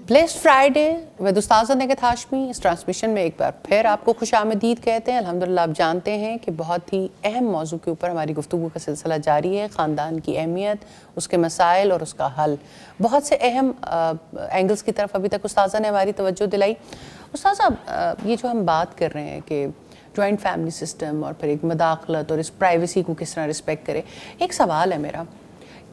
Blessed Friday with استاذہ نگہت ہاشمی اس transmission میں ایک بار پھر آپ کو خوش آمدید کہتے ہیں۔ الحمدللہ آپ جانتے ہیں کہ بہت ہی اہم موضوع کے اوپر ہماری گفتگو کا سلسلہ جاری ہے، خاندان کی اہمیت، اس کے مسائل اور اس کا حل۔ بہت سے اہم اینگلز کی طرف ابھی تک استاذہ نے ہماری توجہ دلائی۔ استاذہ یہ جو ہم بات کر رہے ہیں کہ جوائنٹ فیملی سسٹم اور پھر ایک مداخلت اور اس پرائیویسی کو کس طرح رسپیکٹ کرے، ایک سوال ہے میرا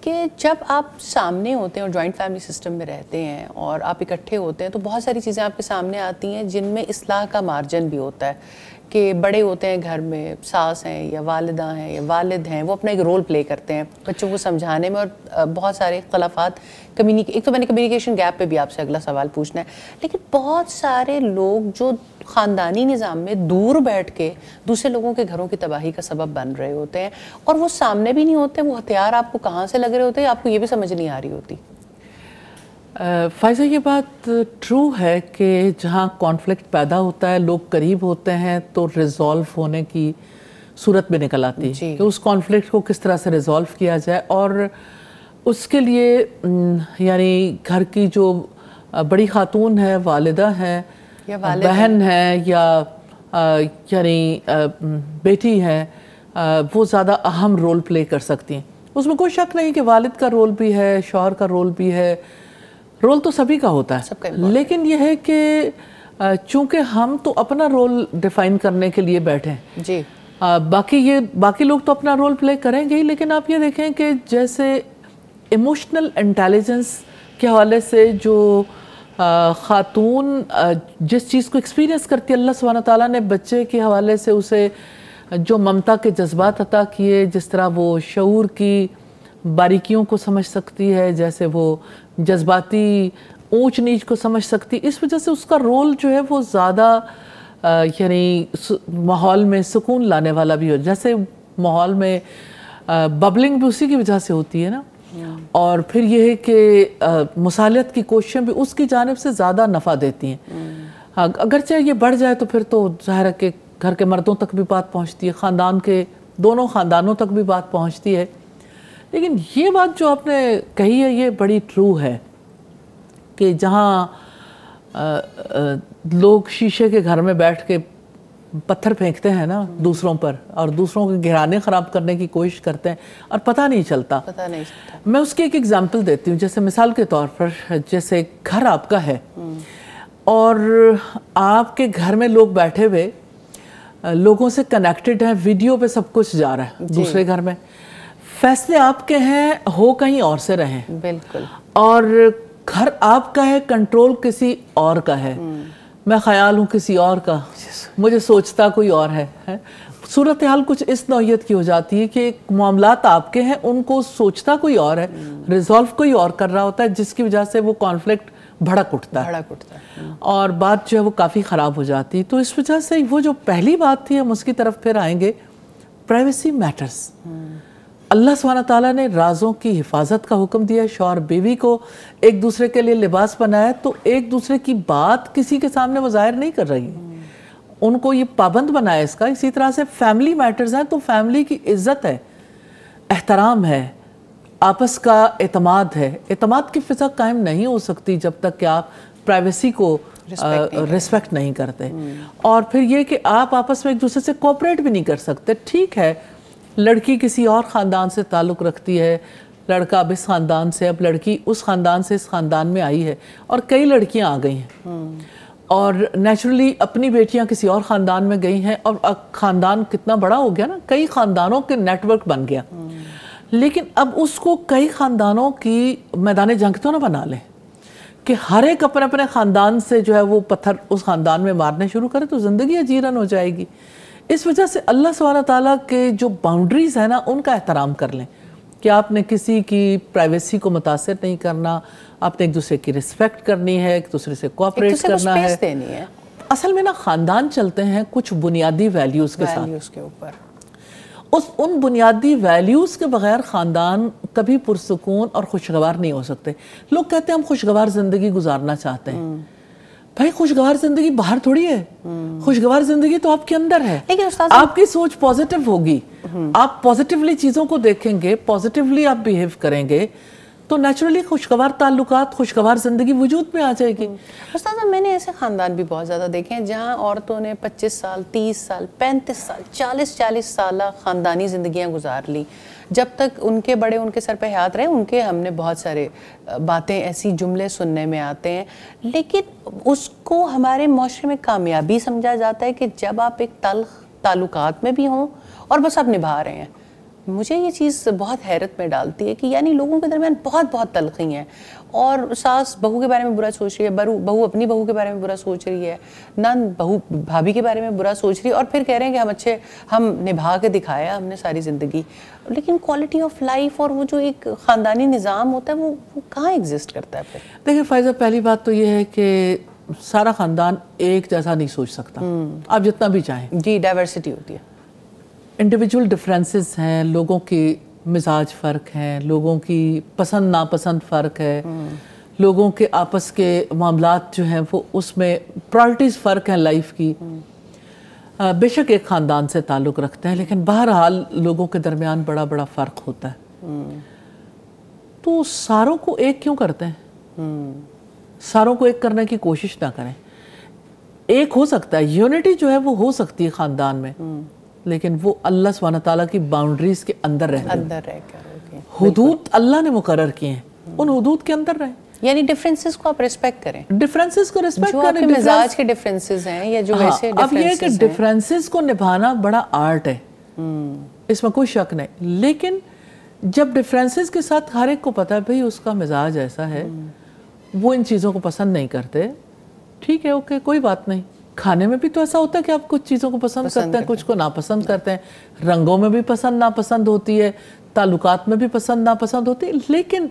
کہ جب آپ سامنے ہوتے ہیں اور جوائنٹ فیملی سسٹم میں رہتے ہیں اور آپ اکٹھے ہوتے ہیں تو بہت ساری چیزیں آپ کے سامنے آتی ہیں جن میں اصلاح کا مارجن بھی ہوتا ہے کہ بڑے ہوتے ہیں گھر میں، ساس ہیں یا والدہ ہیں یا والد ہیں، وہ اپنا ایک رول پلے کرتے ہیں بچوں کو سمجھانے میں، اور بہت سارے اختلافات ایک تو میں نے کمیونیکیشن گیپ پہ بھی آپ سے اگلا سوال پوچھنا ہے، لیکن بہت سارے لوگ جو خاندانی نظام میں دور بیٹھ کے دوسرے لوگوں کے گھروں کی تباہی کا سبب بن رہے ہوتے ہیں اور وہ سامنے بھی نہیں ہوتے، وہ ہتھیار آپ کو کہاں سے لگ رہے ہوتے ہیں، آپ کو یہ بھی سمجھ نہیں آ رہی ہوتی۔ فائزہ یہ بات ٹرو ہے کہ جہاں کانفلکٹ پیدا ہوتا ہے، لوگ قریب ہوتے ہیں تو ریزولو ہونے کی صورت میں نکل آتی ہے کہ اس کانفلکٹ کو کس طرح سے ریزولو کیا جائے، اور اس کے لیے یعنی گھر کی جو بڑی خاتون ہے، والدہ ہے، بہن ہے یا یعنی بیٹی ہے، وہ زیادہ اہم رول پلے کر سکتی ہیں۔ اس میں کوئی شک نہیں کہ والد کا رول بھی ہے، شوہر کا رول بھی ہے، رول تو سبھی کا ہوتا ہے، لیکن یہ ہے کہ چونکہ ہم تو اپنا رول ڈیفائن کرنے کے لیے بیٹھے ہیں، جی باقی لوگ تو اپنا رول پلے کریں گے ہی، لیکن آپ یہ دیکھیں کہ جیسے ایموشنل انٹیلیجنس کے حوالے سے جو خاتون جس چیز کو ایکسپیرینس کرتی ہے، اللہ سبحانہ تعالیٰ نے بچے کے حوالے سے اسے جو ممتا کے جذبات عطا کیے، جس طرح وہ شعور کی باریکیوں کو سمجھ سکتی ہے، جیسے وہ جذباتی اونچ نیچ کو سمجھ سکتی، اس وجہ سے اس کا رول جو ہے وہ زیادہ یعنی ماحول میں سکون لانے والا بھی ہو، جیسے ماحول میں ببلنگ بھی اسی کی وجہ سے ہوتی ہے نا، اور پھر یہ ہے کہ مصالحت کی کوششیں بھی اس کی جانب سے زیادہ نفع دیتی ہیں۔ اگرچہ یہ بڑھ جائے تو پھر تو ظاہر ہے کہ گھر کے مردوں تک بھی بات پہنچتی ہے، خاندان کے دونوں خاندانوں تک بھی بات پہنچتی ہے، لیکن یہ بات جو آپ نے کہی ہے یہ بڑی ٹرو ہے کہ جہاں لوگ شیشے کے گھر میں بیٹھ کے پتھر پھینکتے ہیں نا دوسروں پر اور دوسروں کے گھرانے خراب کرنے کی کوشش کرتے ہیں اور پتہ نہیں چلتا۔ میں اس کی ایک ایگزامپل دیتی ہوں، جیسے مثال کے طور پر جیسے گھر آپ کا ہے اور آپ کے گھر میں لوگ بیٹھے ہوئے لوگوں سے کنیکٹڈ ہیں، ویڈیو پہ سب کچھ جا رہا ہے دوسرے گھر میں، فیصلے آپ کے ہیں، ہو کہیں اور سے رہیں، بالکل، اور گھر آپ کا ہے، کنٹرول کسی اور کا ہے، میں خیال ہوں کسی اور کا، مجھے سوچتا کوئی اور ہے۔ صورتحال کچھ اس نوعیت کی ہو جاتی ہے کہ معاملات آپ کے ہیں، ان کو سوچتا کوئی اور ہے، ریزولو کوئی اور کر رہا ہوتا ہے، جس کی وجہ سے وہ کانفلکٹ بھڑک اٹھتا ہے اور بات جو ہے وہ کافی خراب ہو جاتی ہے۔ تو اس وجہ سے وہ جو پہلی بات تھی، ہم اس کی طرف پھر آئیں گے، پرائیویسی میٹرز۔ اللہ سبحانہ تعالیٰ نے رازوں کی حفاظت کا حکم دیا ہے، شوہر بیوی کو ایک دوسرے کے لیے لباس بنایا، تو ایک دوسرے کی بات کسی کے سامنے وہ ظاہر نہیں کر رہی، ان کو یہ پابند بنایا اس کا۔ اسی طرح سے فیملی میٹرز ہیں، تو فیملی کی عزت ہے، احترام ہے، آپس کا اعتماد ہے۔ اعتماد کی فضا قائم نہیں ہو سکتی جب تک کہ آپ پرائیویسی کو ریسپیکٹ نہیں کرتے، اور پھر یہ کہ آپ آپس میں ایک دوسرے سے کوپریٹ بھی نہیں کر سکتے۔ ٹھیک ہے، لڑکی کسی اور خاندان سے تعلق رکھتی ہے، لڑکا اب اس خاندان سے، اب لڑکی اس خاندان سے اس خاندان میں آئی ہے، اور کئی لڑکیاں آ گئی ہیں اور نیچرلی اپنی بیٹیاں کسی اور خاندان میں گئی ہیں، اور خاندان کتنا بڑا ہو گیا نا، کئی خاندانوں کے نیٹ ورک بن گیا، لیکن اب اس کو کئی خاندانوں کی میدان جنگ تو نہ بنا لیں کہ ہر ایک اپنے اپنے خاندان سے جو ہے وہ پتھر اس خاندان میں مارنے شروع کرے، تو زندگی اجیرن ہو جائے گی۔ اس وجہ سے اللہ سبحانہ تعالیٰ کے جو باؤنڈریز ہیں نا، ان کا احترام کر لیں کہ آپ نے کسی کی پرائیویسی کو متاثر نہیں کرنا، آپ نے ایک دوسرے کی ریسپیکٹ کرنی ہے، ایک دوسرے سے کوآپریٹ کرنا ہے، اصل میں نا خاندان چلتے ہیں کچھ بنیادی ویلیوز کے ساتھ، ویلیوز کے اوپر. ان بنیادی ویلیوز کے بغیر خاندان کبھی پرسکون اور خوشگوار نہیں ہو سکتے. لوگ کہتے ہیں ہم خوشگوار زندگی گزارنا چاہتے ہیں. بھائی خوشگوار زندگی باہر تھوڑی ہے، خوشگوار زندگی تو آپ کے اندر ہے. آپ کی سوچ پازیٹیو ہوگی، آپ پازیٹیولی چیزوں کو دیکھیں گے، پازیٹیولی آپ بیہیو کریں گے تو نیچرلی خوشگوار تعلقات، خوشگوار زندگی وجود میں آ جائے گی. استاذہ میں نے ایسے خاندان بھی بہت زیادہ دیکھے ہیں جہاں عورتوں نے 25 سال 30 سال 35 سال 40 سالہ خاندانی زندگیاں گزار لی. جب تک ان کے بڑے ان کے سر پہ حیات رہے، ان کے ہم نے بہت سارے باتیں ایسی جملے سننے میں آتے ہیں، لیکن اس کو ہمارے معاشرے میں کامیابی سمجھا جاتا ہے کہ جب آپ ایک تلخ تعلقات میں بھی ہوں اور بس آپ نبھا رہے ہیں. مجھے یہ چیز بہت حیرت میں ڈالتی ہے کہ یعنی لوگوں کے درمیان بہت تلخی ہیں، اور ساس بہو کے بارے میں برا سوچ رہی ہے، بہو اپنی بہو کے بارے میں برا سوچ رہی ہے، نند بہو بھابھی کے بارے میں برا سوچ رہی ہے، اور پھر کہہ رہے ہیں کہ ہم نبھا کے دکھایا ہم نے ساری زندگی. لیکن کوالٹی آف لائف اور وہ جو ایک خاندانی نظام ہوتا ہے وہ کہاں ایگزسٹ کرتا ہے پھر؟ دیکھیں فائزہ، پہلی بات تو یہ ہے کہ سارا خاندان ایک جیسا نہیں سوچ سکتا، آپ جتنا بھی چاہیں. جی، ڈائیورسٹی ہوتی ہے، انڈیویجول ڈفرینسز ہیں، لوگوں کی مزاج فرق ہیں، لوگوں کی پسند ناپسند فرق ہے، لوگوں کے آپس کے معاملات جو ہیں وہ اس میں پرائرٹیز فرق ہیں لائف کی. بے شک ایک خاندان سے تعلق رکھتے ہیں، لیکن بہرحال لوگوں کے درمیان بڑا فرق ہوتا ہے. تو ساروں کو ایک کیوں کرتے ہیں؟ ساروں کو ایک کرنے کی کوشش نہ کریں. ایک ہو سکتا ہے، یونٹی جو ہے وہ ہو سکتی ہے خاندان میں، لیکن وہ اللہ سبحانہ تعالیٰ کی باؤنڈریز کے اندر رہ کر، حدود اللہ نے مقرر کیے ہیں، ان حدود کے اندر رہیں. یعنی ڈیفرنسز کو آپ ریسپیکٹ کریں، ڈیفرنسز کو ریسپیکٹ کریں. جو مزاج کے ڈیفرنسز ہیں یا جو ویسے اب یہ ہے کہ ڈیفرنسز کو نبھانا بڑا آرٹ ہے، اس میں کوئی شک نہیں. لیکن جب ڈیفرنسز کے ساتھ ہر ایک کو پتا ہے بھئی اس کا مزاج ایسا ہے، وہ ان چیزوں کو پسند نہیں کرتے، ٹھیک ہے، اوکے، کوئی بات نہیں. کھانے میں بھی تو ایسا ہوتا ہے کہ آپ کچھ چیزوں کو پسند کرتے ہیں، کچھ کو ناپسند کرتے ہیں. رنگوں میں بھی پسند ناپسند ہوتی ہے، تعلقات میں بھی پسند ناپسند ہوتی ہے. لیکن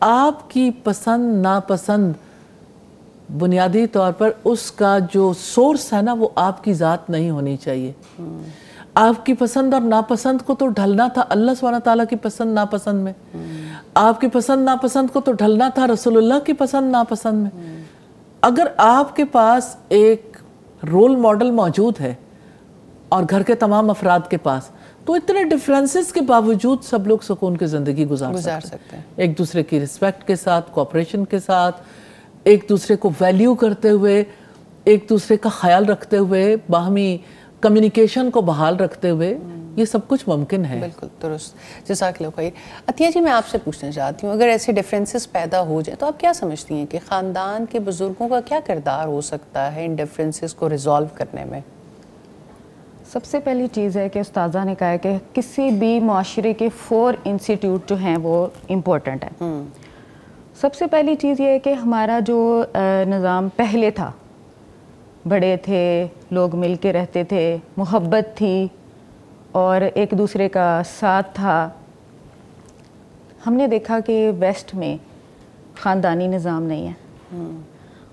آپ کی پسند ناپسند بنیادی طور پر اس کا جو سورس ہے نا وہ آپ کی ذات نہیں ہونی چاہیے. آپ کی پسند اور ناپسند کو تو ڈھلنا تھا اللہ سبحانہ تعالیٰ کی پسند ناپسند میں، آپ کی پسند ناپسند کو تو ڈھلنا تھا رسول اللہ کی پسند ناپسند میں. اگر آپ کے پاس ایک رول ماڈل موجود ہے اور گھر کے تمام افراد کے پاس، تو اتنے ڈیفرنسز کے باوجود سب لوگ سکون کی زندگی گزار سکتے ہیں، ایک دوسرے کی رسپیکٹ کے ساتھ، کوآپریشن کے ساتھ، ایک دوسرے کو ویلیو کرتے ہوئے، ایک دوسرے کا خیال رکھتے ہوئے، باہمی کمیونیکیشن کو بحال رکھتے ہوئے. یہ سب کچھ ممکن ہے. بالکل درست، جزاک اللہ خیر. عطیہ جی، میں آپ سے پوچھنا چاہتی ہوں، اگر ایسے ڈیفرنسز پیدا ہو جائیں تو آپ کیا سمجھتی ہیں کہ خاندان کے بزرگوں کا کیا کردار ہو سکتا ہے ان ڈیفرنسز کو ریزالو کرنے میں؟ سب سے پہلی چیز ہے کہ استاذہ نے کہا ہے کہ کسی بھی معاشرے کے 4 انسٹیٹیوٹ جو ہیں وہ امپورٹنٹ ہیں. سب سے پہلی چیز یہ ہے کہ ہمارا جو نظام پہلے تھا، بڑے تھے، لوگ مل کے رہتے تھے، محبت تھی اور ایک دوسرے کا ساتھ تھا. ہم نے دیکھا کہ ویسٹ میں خاندانی نظام نہیں ہے.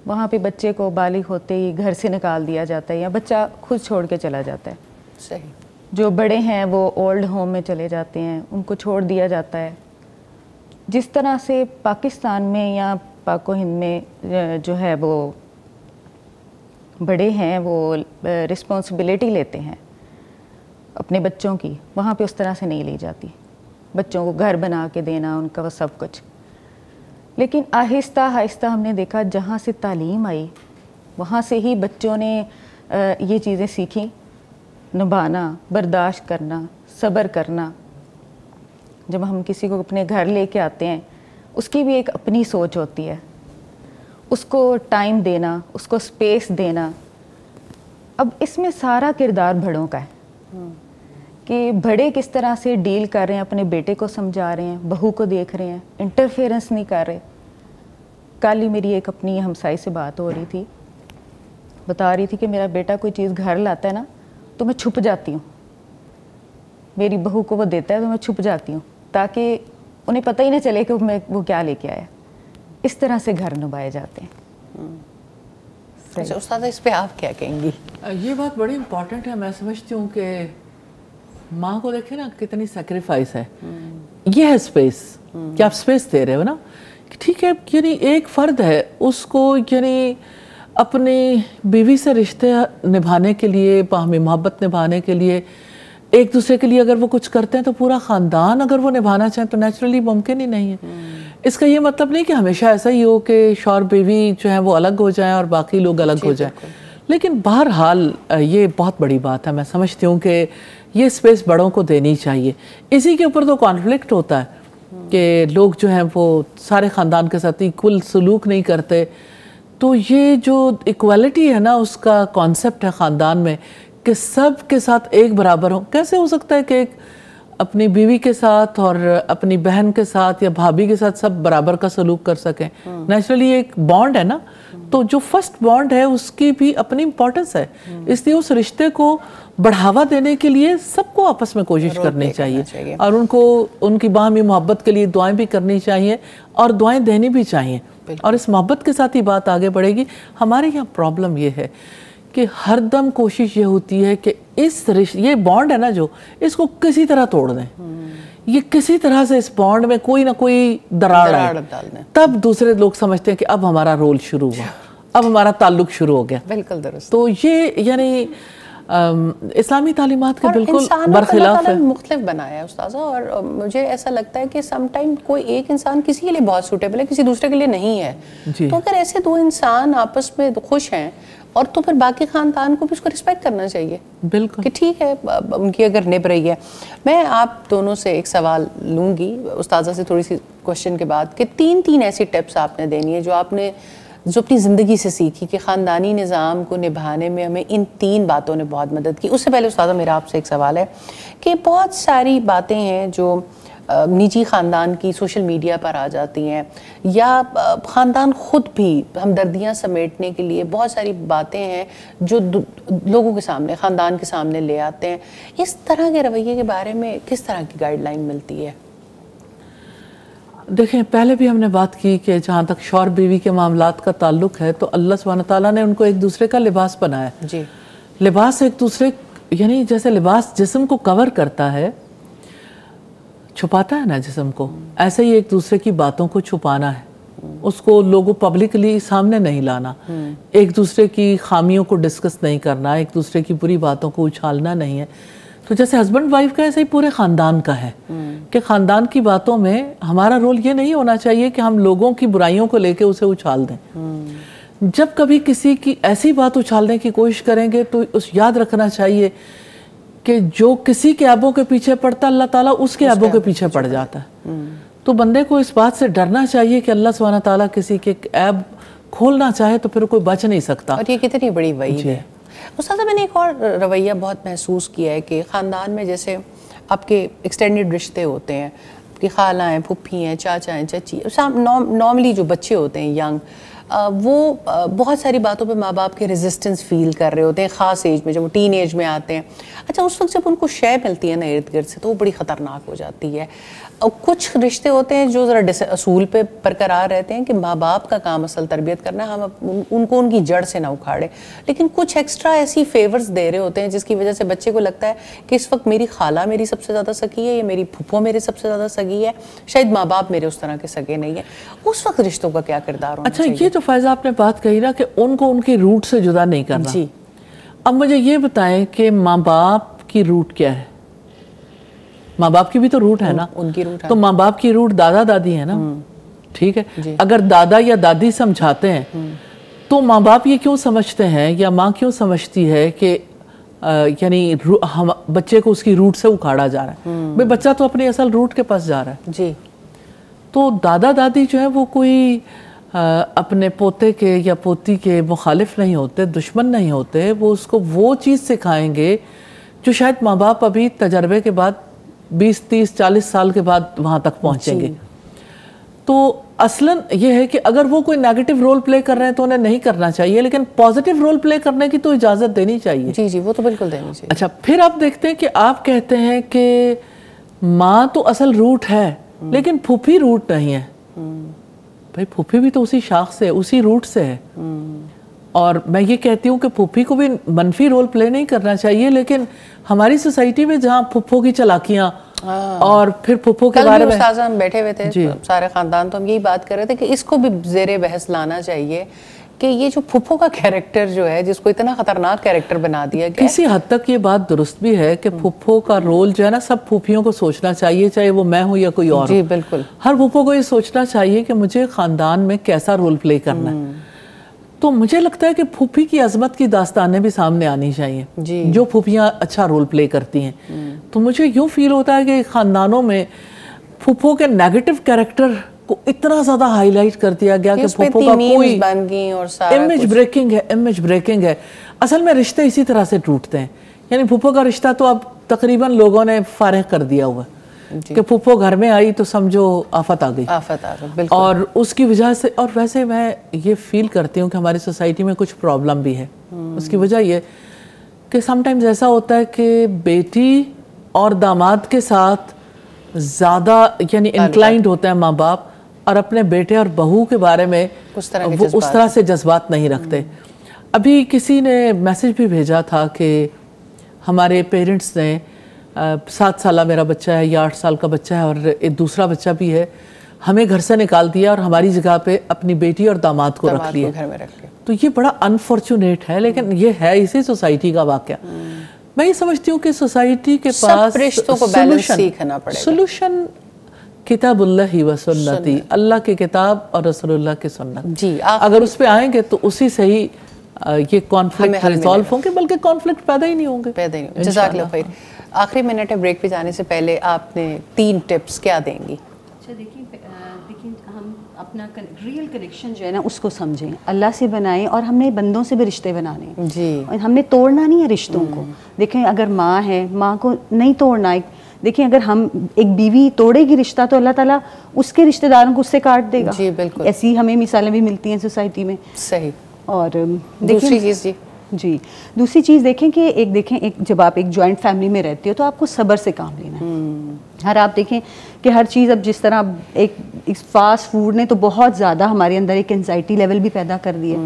وہاں پہ بچے کو بالغ ہوتے ہی گھر سے نکال دیا جاتا ہے یا بچہ خود چھوڑ کے چلا جاتا ہے. صحیح. جو بڑے ہیں وہ اولڈ ہوم میں چلے جاتے ہیں، ان کو چھوڑ دیا جاتا ہے. جس طرح سے پاکستان میں یا پاک و ہند میں جو ہے وہ بڑے ہیں وہ رسپانسبلٹی لیتے ہیں اپنے بچوں کی، وہاں پہ اس طرح سے نہیں لی جاتی. بچوں کو گھر بنا کے دینا، ان کا وہ سب کچھ. لیکن آہستہ آہستہ ہم نے دیکھا جہاں سے تعلیم آئی وہاں سے ہی بچوں نے یہ چیزیں سیکھیں، نبھانا، برداشت کرنا، صبر کرنا. جب ہم کسی کو اپنے گھر لے کے آتے ہیں اس کی بھی ایک اپنی سوچ ہوتی ہے، اس کو ٹائم دینا، اس کو سپیس دینا. اب اس میں سارا کردار بڑوں کا ہے کہ بڑے کس طرح سے ڈیل کر رہے ہیں، اپنے بیٹے کو سمجھا رہے ہیں، بہو کو دیکھ رہے ہیں، انٹرفیئرنس نہیں کر رہے. کل ہی میری ایک اپنی ہمسائی سے بات ہو رہی تھی، بتا رہی تھی کہ میرا بیٹا کوئی چیز گھر لاتا ہے نا تو میں چھپ جاتی ہوں، میری بہو کو وہ دیتا ہے تو میں چھپ جاتی ہوں تاکہ انہیں پتہ ہی نہ چلے کہ وہ کیا لے کے آیا. اس طرح سے گھر نبھائے جاتے ہیں. اچھا استاد اس پہ آپ کیا کہیں گی؟ یہ بات بڑی امپورٹنٹ ہے. میں سمجھتی ہوں کہ ماں کو دیکھیں نا کتنی سیکریفائس ہے. یہ ہے اسپیس کہ آپ اسپیس دے رہے ہو نا, ٹھیک ہے, یعنی ایک فرد ہے, اس کو یعنی اپنی بیوی سے رشتے نبھانے کے لیے, باہمی محبت نبھانے کے لیے, ایک دوسرے کے لیے اگر وہ کچھ کرتے ہیں تو پورا خاندان اگر وہ نبھانا چاہیں تو نیچرلی ممکن ہی نہیں ہے. اس کا یہ مطلب نہیں کہ ہمیشہ ایسا ہی ہو کہ شوہر بیوی جو ہیں وہ الگ ہو جائیں اور باقی لوگ الگ ہو جائیں, لیکن بہرحال یہ بہت بڑی بات ہے. میں سمجھتی ہوں کہ یہ سپیس بڑوں کو دینی چاہیے. اسی کے اوپر تو کانفلکٹ ہوتا ہے کہ لوگ جو ہیں وہ سارے خاندان کے ساتھ ایکول سلوک نہیں کرتے. تو یہ جو ایکوالٹی ہے نا, اس کا کانسیپٹ ہے خاندان میں کہ سب کے ساتھ ایک برابر ہوں. کیسے ہو سکتا ہے کہ ایک اپنی بیوی کے ساتھ اور اپنی بہن کے ساتھ یا بھابھی کے ساتھ سب برابر کا سلوک کر سکیں؟ نیچرلی ایک بانڈ ہے نا, تو جو فرسٹ بانڈ ہے اس کی بھی اپنی امپورٹنس ہے. اس لیے اس رشتے کو بڑھاوا دینے کے لیے سب کو آپس میں کوشش کرنی چاہیے اور ان کو ان کی باہمی محبت کے لیے دعائیں بھی کرنی چاہیے اور دعائیں دینی بھی چاہیے. اور اس محبت کے ساتھ ہی بات آگے بڑھے گی. ہمارے یہاں پرابلم یہ ہے کہ ہر دم کوشش یہ ہوتی ہے کہ یہ بانڈ ہے نا جو, اس کو کسی طرح توڑ دیں, یہ کسی طرح سے اس بانڈ میں کوئی نہ کوئی دراڑ ڈال دیں, تب دوسرے لوگ سمجھتے ہیں کہ اب ہمارا رول شروع ہوا, اب ہمارا تعلق شروع ہو گیا. بالکل درست. تو یہ یعنی اسلامی تعلیمات کے بالکل برخلاف ہے. مختلف بنایا ہے استاذہ, اور مجھے ایسا لگتا ہے کہ سم ٹائم کوئی ایک انسان کسی کے لیے بہت سوٹیبل ہے, کسی دوسرے کے لیے نہیں ہے. تو اگر ایسے دو انسان آپس میں خوش ہیں اور تو پھر باقی خاندان کو بھی اس کو رسپیکٹ کرنا چاہیے. بالکل کہ ٹھیک ہے ان کی اگر نبھ رہی ہے. میں آپ دونوں سے ایک سوال لوں گی استاذہ سے تھوڑی سی کوشچن کے بعد, کہ تین ایسی ٹپس آپ نے دینی ہے جو آپ نے جو اپنی زندگی سے سیکھی کہ خاندانی نظام کو نبھانے میں ہمیں ان 3 باتوں نے بہت مدد کی. اس سے پہلے استاذہ میرا آپ سے ایک سوال ہے کہ بہت ساری باتیں ہیں جو نجی خاندان کی سوشل میڈیا پر آ جاتی ہیں, یا خاندان خود بھی ہمدردیاں سمیٹنے کے لیے بہت ساری باتیں ہیں جو لوگوں کے سامنے, خاندان کے سامنے لے آتے ہیں. اس طرح کے رویے کے بارے میں کس طرح کی گائیڈ لائن ملتی ہے؟ دیکھیں, پہلے بھی ہم نے بات کی کہ جہاں تک شوہر بیوی کے معاملات کا تعلق ہے تو اللہ سبحانہ تعالیٰ نے ان کو ایک دوسرے کا لباس بنایا. جی, لباس ایک دوسرے, یعنی جیسے لباس جسم کو کور کرتا ہے, چھپاتا ہے نا جسم کو, ایسے ہی ایک دوسرے کی باتوں کو چھپانا ہے, اس کو لوگوں پبلکلی سامنے نہیں لانا, ایک دوسرے کی خامیوں کو ڈسکس نہیں کرنا, ایک دوسرے کی بری باتوں کو اچھالنا نہیں ہے. تو جیسے ہسبینڈ وائف کا ایسے ہی پورے خاندان کا ہے کہ خاندان کی باتوں میں ہمارا رول یہ نہیں ہونا چاہیے کہ ہم لوگوں کی برائیوں کو لے کے اسے اچھال دیں. جب کبھی کسی کی ایسی بات اچھالنے کی کوشش کریں گے تو اس یاد رکھنا چاہیے کہ جو کسی کے عیبوں کے پیچھے پڑتا ہے اللہ تعالیٰ اس کے عیبوں کے پیچھے پڑ جاتا ہے. تو بندے کو اس بات سے ڈرنا چاہیے کہ اللہ سبحانہ تعالیٰ کسی کے عیب کھولنا چاہے تو پھر کوئی بچ نہیں سکتا. اور یہ کتنی بڑی وعید ہے. استاذہ میں نے ایک اور رویہ بہت محسوس کیا ہے کہ خاندان میں جیسے آپ کے ایکسٹینڈڈ رشتے ہوتے ہیں, آپ کی خالہ ہیں, پھپھی ہیں, چاچا ہیں, چچی, نارملی جو بچے ہوتے ہیں ینگ, وہ بہت ساری باتوں پہ ماں باپ کے ریزسٹنس فیل کر رہے ہوتے ہیں خاص ایج میں, جب وہ ٹین ایج میں آتے ہیں. اچھا اس وقت جب ان کو شے ملتی ہے نا ارد گرد سے تو وہ بڑی خطرناک ہو جاتی ہے. اور کچھ رشتے ہوتے ہیں جو ذرا اصول پہ برقرار رہتے ہیں کہ ماں باپ کا کام اصل تربیت کرنا ہے, ہم ان کو ان کی جڑ سے نہ اکھاڑیں. لیکن کچھ ایکسٹرا ایسی فیورز دے رہے ہوتے ہیں جس کی وجہ سے بچے کو لگتا ہے کہ اس وقت میری خالہ میری سب سے زیادہ سگی ہے یا میری پھپھو میرے سب سے زیادہ سگی ہے, شاید ماں باپ میرے اس طرح کے سگے نہیں ہیں. اس وقت رشتوں کا کیا کردار ہونا چاہیے؟ اچھا یہ جو فائزہ آپ نے بات کہی نا کہ ان کو ان کی روٹ سے جدا نہیں کرنا. جی, اب مجھے یہ بتائیں کہ ماں باپ کی روٹ کیا ہے؟ ماں باپ کی بھی تو روٹ ہے نا, ان کی روٹ ہے. تو ماں باپ کی روٹ دادا دادی ہے نا, ٹھیک ہے. اگر دادا یا دادی سمجھاتے ہیں تو ماں باپ یہ کیوں سمجھتے ہیں یا ماں کیوں سمجھتی ہے کہ یعنی بچے کو اس کی روٹ سے اکھاڑا جا رہا ہے؟ بھئی بچہ تو اپنی اصل روٹ کے پاس جا رہا ہے. جی, تو دادا دادی جو ہے وہ کوئی اپنے پوتے کے یا پوتی کے مخالف نہیں ہوتے, دشمن نہیں ہوتے. وہ اس کو وہ چیز سکھائیں گے جو شاید ماں باپ ابھی تجربے کے بعد 20, 30, 40 سال کے بعد وہاں تک پہنچیں گے. تو اصلاً یہ ہے کہ اگر وہ کوئی نیگیٹو رول پلے کر رہے ہیں تو انہیں نہیں کرنا چاہیے, لیکن پازیٹیو رول پلے کرنے کی تو اجازت دینی چاہیے. جی جی, وہ تو بالکل دینی چاہیے. اچھا پھر آپ دیکھتے ہیں کہ آپ کہتے ہیں کہ ماں تو اصل روٹ ہے لیکن پھوپھی روٹ نہیں ہے. بھائی پھوپھی بھی تو اسی شاخ سے, اسی روٹ سے ہے, اور میں یہ کہتی ہوں کہ پھوپھی کو بھی منفی رول پلے نہیں کرنا چاہیے، لیکن ہماری سوسائٹی میں جہاں پھوپھوں کی چالاکیاں اور پھر پھوپھوں کے بارے میں استاذہ ہم بیٹھے ہوئے تھے سارے خاندان، تو ہم یہی بات کر رہے تھے کہ اس کو بھی زیر بحث لانا چاہیے کہ یہ جو پھوپھوں کا کیریکٹر جو ہے، جس کو اتنا خطرناک کیریکٹر بنا دیا گیا، کسی حد تک یہ بات درست بھی ہے کہ پھوپھوں کا رول جو ہے نا سب پھوپھیوں کو سوچنا چاہیے، چاہے وہ میں ہوں یا کوئی اور. جی بالکل. ہر پھوپھوں کو یہ سوچنا چاہیے کہ مجھے خاندان میں کیسا رول پلے کرنا ہے. تو مجھے لگتا ہے کہ پھوپھی کی عظمت کی داستانیں بھی سامنے آنی چاہیے جو پھوپھیاں اچھا رول پلے کرتی ہیں. تو مجھے یوں فیل ہوتا ہے کہ خاندانوں میں پھوپھوں کے نیگیٹو کیریکٹر کو اتنا زیادہ ہائی لائٹ کر دیا گیا کہ پھوپھوں کا کوئی امیج بریکنگ ہے. اصل میں رشتے اسی طرح سے ٹوٹتے ہیں. یعنی پھوپھوں کا رشتہ تو اب تقریباً لوگوں نے فارغ کر دیا ہوا کہ پھوپھو گھر میں آئی تو سمجھو آفت آ گئی. اور اس کی وجہ سے، اور ویسے میں یہ فیل کرتی ہوں کہ ہماری سوسائٹی میں کچھ پرابلم بھی ہے. اس کی وجہ یہ کہ سم ٹائمز ایسا ہوتا ہے کہ بیٹی اور داماد کے ساتھ زیادہ یعنی انکلائنڈ ہوتے ہیں ماں باپ، اور اپنے بیٹے اور بہو کے بارے میں اس طرح سے جذبات نہیں رکھتے. ابھی کسی نے میسج بھی بھیجا تھا کہ ہمارے پیرنٹس نے 7 سالہ میرا بچہ ہے یا 8 سال کا بچہ ہے اور ایک دوسرا بچہ بھی ہے، ہمیں گھر سے نکال دیا اور ہماری جگہ پہ اپنی بیٹی اور داماد کو رکھ لیا. تو یہ بڑا انفارچونیٹ ہے، لیکن یہ ہے اسی سوسائٹی کا واقعہ. میں یہ سمجھتی ہوں کہ سوسائٹی کے پاس سولوشن کتاب اللہ و سنتی، اللہ کی کتاب اور رسول اللہ کی سنت. اگر اس پہ آئیں گے تو اسی سے ہی یہ کانفلکٹ ریزالو ہوں گے، بلکہ کانفلکٹ پیدا ہی نہیں ہوں گے. جزاک اللہ خیر. آخری منٹ ہے بریک پہ جانے سے پہلے آپ نے 3 ٹپس کیا دیں گی؟ اچھا دیکھیں ہم اپنا ریئل کنیکشن جو ہے نا اس کو سمجھیں، اللہ سے بنائیں، اور ہم نے بندوں سے بھی رشتے بنانے ہیں جی، ہم نے توڑنا نہیں ہے رشتوں کو. دیکھیں اگر ماں ہے، ماں کو نہیں توڑنا. دیکھیں اگر ہم ایک بیوی توڑے گی رشتہ تو اللہ تعالیٰ اس کے رشتہ داروں کو اس سے کاٹ دے گا. جی بالکل. ایسی ہمیں مثالیں بھی ملتی ہیں سوسائٹی میں. صحیح. اور دوسری چیز دوسری چیز دیکھیں کہ ایک جب آپ ایک جوائنٹ فیملی میں رہتے ہو تو آپ کو صبر سے کام لینا ہے. ہر آپ دیکھیں کہ ہر چیز اب جس طرح ایک فاسٹ فوڈ نے تو بہت زیادہ ہمارے اندر ایک انزائٹی لیول بھی پیدا کر دی ہے.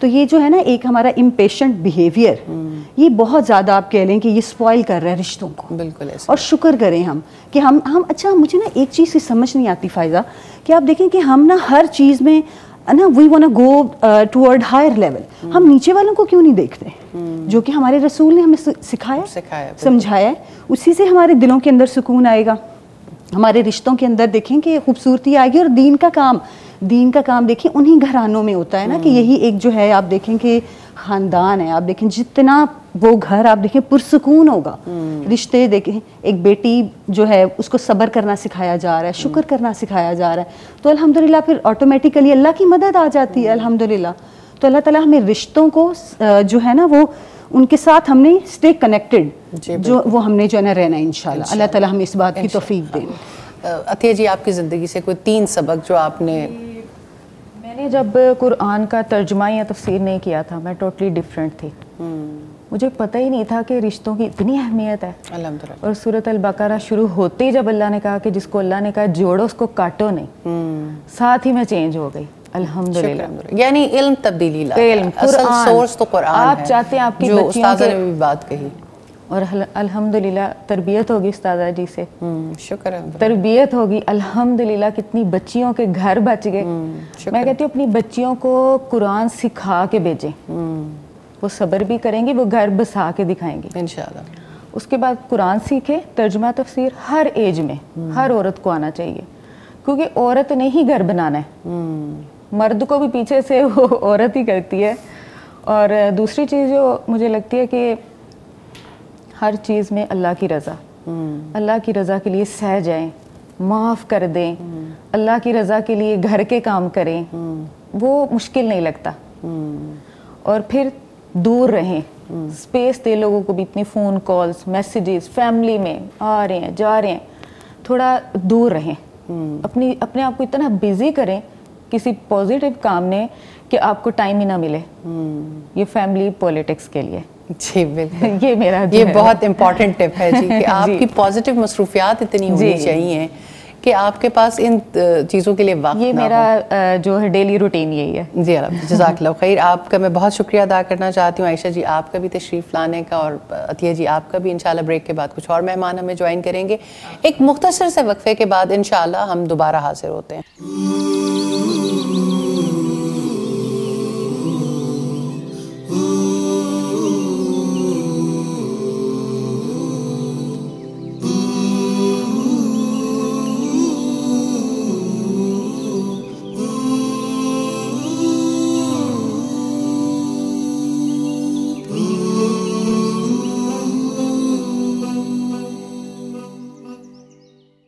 تو یہ جو ہے نا ایک ہمارا امپیشنٹ بیہیویئر، یہ بہت زیادہ آپ کہہ لیں کہ یہ سپوائل کر رہا ہے رشتوں کو. بالکل. اور شکر کریں ہم کہ ہم اچھا مجھے نا ایک چیز کی سمجھ نہیں آتی فائزہ، کہ آپ دیکھیں کہ ہم نا ہر چیز میں نا we want to go toward higher level. ہم نیچے والوں کو کیوں نہیں دیکھتے جو کہ ہمارے رسول نے ہمیں سکھایا سمجھایا ہے. اسی سے ہمارے دلوں کے اندر سکون آئے گا، ہمارے رشتوں کے اندر دیکھیں کہ خوبصورتی آئے گی. اور دین کا کام دیکھیں انہی گھرانوں میں ہوتا ہے نا کہ یہی ایک جو ہے آپ دیکھیں کہ خاندان ہے. آپ دیکھیں جتنا وہ گھر آپ دیکھیں پرسکون ہوگا. رشتے دیکھیں ایک بیٹی جو ہے اس کو صبر کرنا سکھایا جا رہا ہے، شکر کرنا سکھایا جا رہا ہے. تو الحمدللہ پھر آٹومیٹیکلی اللہ کی مدد آ جاتی ہے الحمدللہ. تو اللہ تعالیٰ ہمیں رشتوں کو جو ہے نا وہ ان کے ساتھ ہم نے اسٹے کنیکٹڈ جو وہ ہم نے جو ہے نا رہنا ہے انشاءاللہ. اللہ تعالیٰ ہمیں اس بات کی توفیق دیں. عطیہ جی آپ کی زندگی سے کوئی 3 سبق جو آپ نے؟ میں نے جب قرآن کا ترجمہ یا تفسیر نہیں کیا تھا، میں ٹوٹلی ڈفرینٹ تھی. مجھے پتہ ہی نہیں تھا کہ رشتوں کی اتنی اہمیت ہے. اور سورۃ البقرہ شروع ہوتے ہی جب اللہ نے کہا کہ جس کو اللہ نے کہا جوڑو اس کو کاٹو نہیں، ساتھ ہی میں چینج ہو گئی الحمدللہ. یعنی علم تبدیلی لاتا ہے. علم اصل سورس تو قرآن ہے. آپ چاہتے ہیں آپ کی جو استاذہ نے بھی بات کہی، اور الحمدللہ تربیت ہوگی استاذہ جی سے. شکر ہے. تربیت ہوگی الحمدللہ. کتنی بچیوں کے گھر بچ گئے. میں کہتی ہوں اپنی بچیوں کو قرآن سکھا کے بھیجیں. وہ صبر بھی کریں گی، وہ گھر بسا کے دکھائیں گی انشاءاللہ. اس کے بعد قرآن سیکھیں، ترجمہ تفسیر ہر ایج میں ہر عورت کو آنا چاہیے، کیونکہ عورت نے ہی گھر بنانا ہے. مرد کو بھی پیچھے سے وہ عورت ہی کرتی ہے. اور دوسری چیز جو مجھے لگتی ہے کہ ہر چیز میں اللہ کی رضا، اللہ کی رضا کے لیے سہ جائیں، معاف کر دیں. اللہ کی رضا کے لیے گھر کے کام کریں، وہ مشکل نہیں لگتا. اور پھر دور رہیں، سپیس دے لوگوں کو بھی. اتنی فون کالز میسیجز فیملی میں آ رہے ہیں جا رہے ہیں، تھوڑا دور رہیں. اپنے آپ کو اتنا بیزی کریں کسی پازیٹیو کام نے کہ آپ کو ٹائم ہی نہ ملے. یہ فیملی پولیٹکس کے لیے. جی بالکل. یہ بہت امپورٹنٹ ٹپ ہے جی کہ آپ کی پازیٹیو مصروفیات اتنی ہونی چاہیے کہ آپ کے پاس ان چیزوں کے لیے وقت یہ میرا جو ہے ڈیلی روٹین یہی ہے. جی جزاک اللہ خیر. آپ کا میں بہت شکریہ ادا کرنا چاہتی ہوں. عائشہ جی آپ کا بھی تشریف لانے کا, اور عطیہ جی آپ کا بھی. انشاءاللہ بریک کے بعد کچھ اور مہمان ہمیں جوائن کریں گے. ایک مختصر سے وقفے کے بعد انشاءاللہ ہم دوبارہ حاضر ہوتے ہیں.